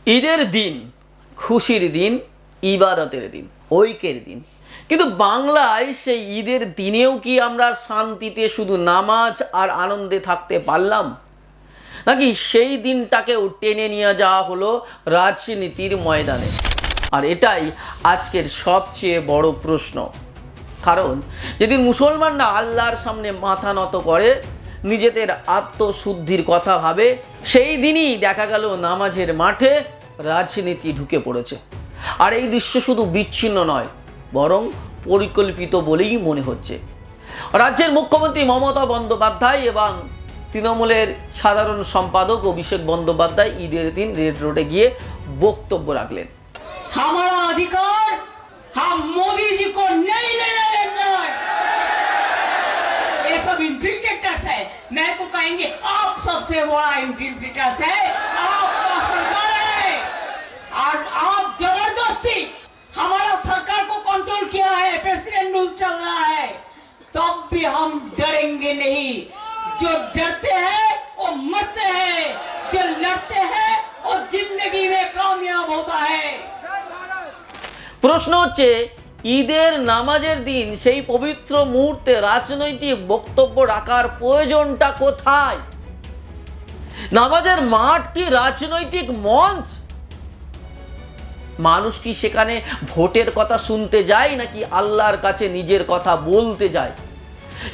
ঈদের দিন, খুশির দিন, ইবাদতের দিন, ঐক্যের দিন। কিন্তু বাংলায় সেই ঈদের দিনেও কি আমরা শান্তিতে শুধু নামাজ আর আনন্দে থাকতে পারলাম, নাকি সেই দিনটাকেও টেনে নিয়ে যাওয়া হলো রাজনীতির ময়দানে? আর এটাই আজকের সবচেয়ে বড় প্রশ্ন। কারণ যেদিন মুসলমানরা আল্লাহর সামনে মাথা নত করে, নিজেদের আত্মশুদ্ধির কথা ভাবে, সেই দিনই দেখা গেল নামাজের মাঠে রাজনীতি ঢুকে পড়েছে। আর এই দৃশ্য শুধু বিচ্ছিন্ন নয়, বরং পরিকল্পিত বলেই মনে হচ্ছে। রাজ্যের মুখ্যমন্ত্রী মমতা বন্দ্যোপাধ্যায় এবং তৃণমূলের সাধারণ সম্পাদক অভিষেক বন্দ্যোপাধ্যায় ঈদের দিন রেড রোডে গিয়ে বক্তব্য রাখলেন। हमारा अधिकार हम मोदी जी को नहीं देने देंगे। ये सब इंफिल्ट्रेटर्स है। मैं तो कहेंगे आप सबसे बड़ा इंफिल्ट्रेटर्स है, आपका सरकार है। और आप जबरदस्ती हमारा सरकार को कंट्रोल किया है, प्रेसिडेंट रूल चल रहा है, तब भी हम डरेंगे नहीं। जो डरते हैं वो मरते हैं, जो लड़ते हैं वो जिंदगी में कामयाब होता है। প্রশ্ন হচ্ছে, ঈদের নামাজের দিন সেই পবিত্র মুহূর্তে রাজনৈতিক বক্তব্য রাখার প্রয়োজনটা কোথায়? নামাজের মাঠ কি রাজনৈতিক মঞ্চ? মানুষ কি সেখানে ভোটের কথা শুনতে যায়, নাকি আল্লাহর কাছে নিজের কথা বলতে যায়?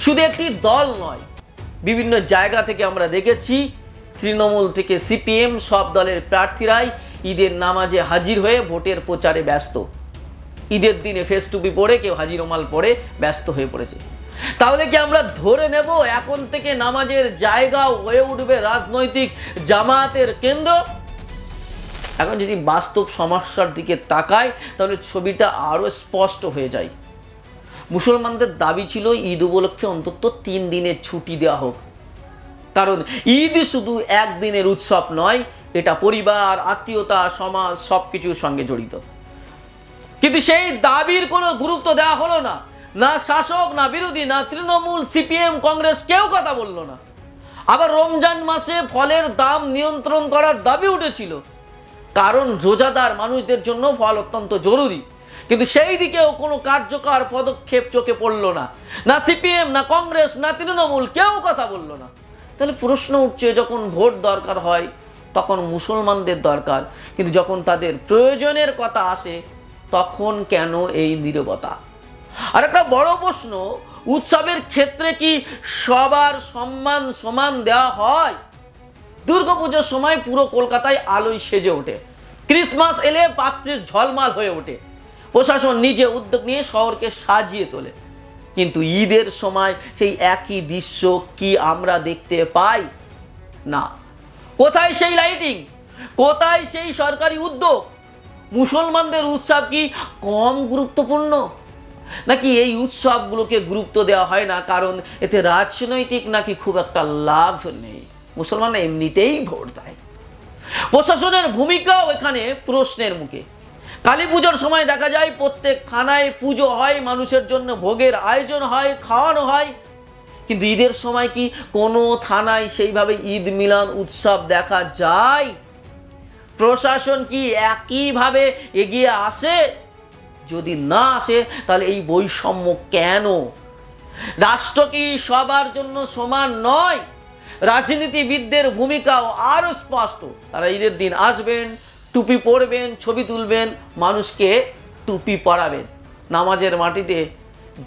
শুধু একটি দল নয়, বিভিন্ন জায়গা থেকে আমরা দেখেছি তৃণমূল থেকে সিপিএম সব দলের প্রার্থীরাই ঈদের নামাজে হাজির হয়ে ভোটের প্রচারে ব্যস্ত। ঈদের দিনে ফেস টুপি পরে, কেউ হাজি রুমাল পরে ব্যস্ত হয়ে পড়েছে। তাহলে কি আমরা ধরে নেব এখন থেকে নামাজের জায়গা হয়ে উঠবে রাজনৈতিক জামায়াতের কেন্দ্র? এখন যদি বাস্তব সমস্যার দিকে তাকায়, তাহলে ছবিটা আরো স্পষ্ট হয়ে যায়। মুসলমানদের দাবি ছিল ঈদ উপলক্ষে অন্তত 3 দিনের ছুটি দেওয়া হোক। কারণ ঈদ শুধু একদিনের উৎসব নয়, এটা পরিবার, আত্মীয়তা, সমাজ সবকিছুর সঙ্গে জড়িত। কিন্তু সেই দাবির কোনো গুরুত্ব দেওয়া হলো না। না শাসক, না বিরোধী, না তৃণমূল, সিপিএম, কংগ্রেস কেউ কথা বলল না। আবার রমজান মাসে ফলের দাম নিয়ন্ত্রণ করার দাবি উঠেছিল, কারণ রোজাদার মানুষদের জন্য ফল অত্যন্ত জরুরি। কিন্তু সেই দিকেও কোনো কার্যকর পদক্ষেপ চোখে পড়ল না। না সিপিএম, না কংগ্রেস, না তৃণমূল কেউ কথা বলল না। তাহলে প্রশ্ন উঠছে, যখন ভোট দরকার হয় তখন মুসলমানদের দরকার, কিন্তু যখন তাদের প্রয়োজনের কথা আসে তখন কেন এই নীরবতা? আর একটা বড় প্রশ্ন, উৎসবের ক্ষেত্রে কি সবার সম্মান সমান দেওয়া হয়? দুর্গাপূজার সময় পুরো কলকাতায় আলোয় সেজে ওঠে, ক্রিসমাস এলে পাত্রের ঝলমাল হয়ে ওঠে, প্রশাসন নিজে উদ্যোগ নিয়ে শহরকে সাজিয়ে তোলে। কিন্তু ঈদের সময় সেই একই দৃশ্য কি আমরা দেখতে পাই? না। কোথায় সেই লাইটিং? কোথায় সেই সরকারি উদ্যোগ? মুসলমানদের উৎসব কি কম গুরুত্বপূর্ণ, নাকি এই উৎসবগুলোকে গুরুত্ব দেওয়া হয় না কারণ এতে রাজনৈতিক নাকি খুব একটা লাভ নেই? মুসলমানরা এমনিতেই ভোট দেয়। প্রশাসনের ভূমিকাও এখানে প্রশ্নের মুখে। কালী পুজোর সময় দেখা যায় প্রত্যেক থানায় পুজো হয়, মানুষের জন্য ভোগের আয়োজন হয়, খাওয়ানো হয়। কিন্তু ঈদের সময় কি কোনো থানায় সেইভাবে ঈদ মিলান উৎসব দেখা যায়? প্রশাসন কি একইভাবে এগিয়ে আসে? যদি না আসে, তাহলে এই বৈষম্য কেন? রাষ্ট্র কি সবার জন্য সমান নয়? রাজনীতিবিদদের ভূমিকাও আরো স্পষ্ট। তারা ঈদের দিন আসবেন, টুপি পরবেন, ছবি তুলবেন, মানুষকে টুপি পরাবেন, নামাজের মাটিতে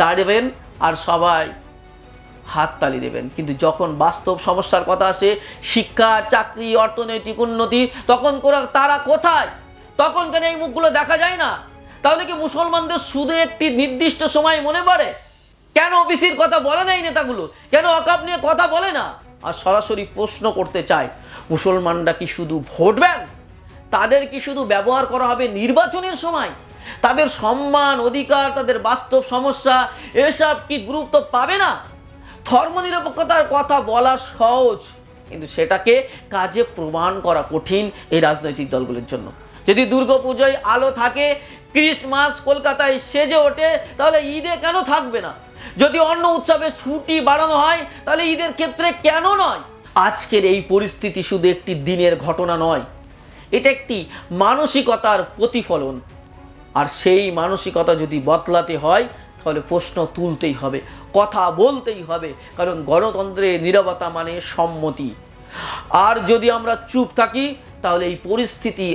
দাঁড়াবেন আর সবাই হাততালি দেবেন। কিন্তু যখন বাস্তব সমস্যার কথা আসে, শিক্ষা, চাকরি, অর্থনৈতিক উন্নতি, তখন তারা কোথায়? তখন কেন এই মুখগুলো দেখা যায় না? তাহলে কি মুসলমানদের শুধু একটি নির্দিষ্ট সময় মনে পড়ে? কেন ওবিসির কথা বলে না এই নেতাগুলো? কেন ওয়াকফ নিয়ে কথা বলে না? আর সরাসরি প্রশ্ন করতে চায়, মুসলমানরা কি শুধু ভোট ব্যাংক? তাদের কি শুধু ব্যবহার করা হবে নির্বাচনের সময়? তাদের সম্মান, অধিকার, তাদের বাস্তব সমস্যা এসব কি গুরুত্ব পাবে না? ধর্মনিরপেক্ষতার কথা বলা সহজ, কিন্তু সেটাকে কাজে প্রমাণ করা কঠিন এই রাজনৈতিক দলগুলোর জন্য। যদি দুর্গাপূজায় আলো থাকে, ক্রিসমাস কলকাতায় সেজে ওঠে, তাহলে ঈদে কেন থাকবে না? যদি অন্য উৎসবে ছুটি বাড়ানো হয়, তাহলে ঈদের ক্ষেত্রে কেন নয়? আজকের এই পরিস্থিতি শুধু একটি দিনের ঘটনা নয়, এটা একটি মানসিকতার প্রতিফলন। আর সেই মানসিকতা যদি বদলাতে হয় তাহলে প্রশ্ন তুলতেই হবে, কথা বলতেই হবে, কারণ গণতন্ত্রে নীরবতা মানে সম্মতি। আর যদি আমরা চুপ থাকি তাহলে এই পরিস্থিতি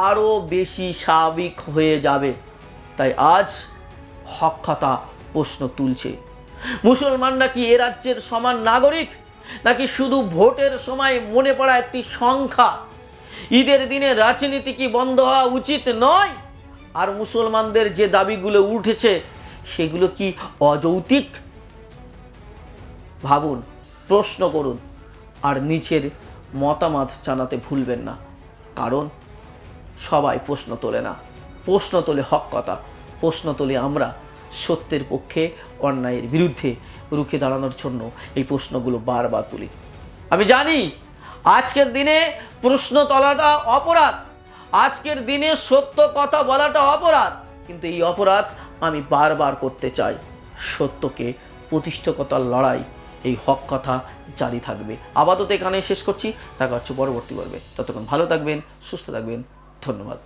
আরও বেশি স্বাভাবিক হয়ে যাবে। তাই আজ হক কথা প্রশ্ন তুলছে, মুসলমানরা কি এ রাজ্যের সমান নাগরিক, নাকি শুধু ভোটের সময় মনে পড়া একটি সংখ্যা? ঈদের দিনে রাজনীতি কি বন্ধ হওয়া উচিত নয়? আর মুসলমানদের যে দাবিগুলো উঠেছে সেগুলো কি অযৌক্তিক? ভাবুন, প্রশ্ন করুন, আর নিচের মতামত জানাতে ভুলবেন না, কারণ সবাই প্রশ্ন তোলে না, প্রশ্ন তোলে হক কথা, প্রশ্ন তোলে আমরা সত্যের পক্ষে, অন্যায়ের বিরুদ্ধে রুখে দাঁড়ানোর জন্য এই প্রশ্নগুলো বারবার তুলি। আমি জানি আজকের দিনে প্রশ্ন তোলাটা অপরাধ, আজকের দিনে সত্য কথা বলাটা অপরাধ, কিন্তু এই অপরাধ আমি বারবার করতে চাই। সত্যকে প্রতিষ্ঠার লড়াই, এই হক কথা জারি থাকবে। আপাতত এখানে শেষ করছি, দেখা হচ্ছে পরবর্তী পর্বে। ততক্ষণ ভালো থাকবেন, সুস্থ থাকবেন, ধন্যবাদ।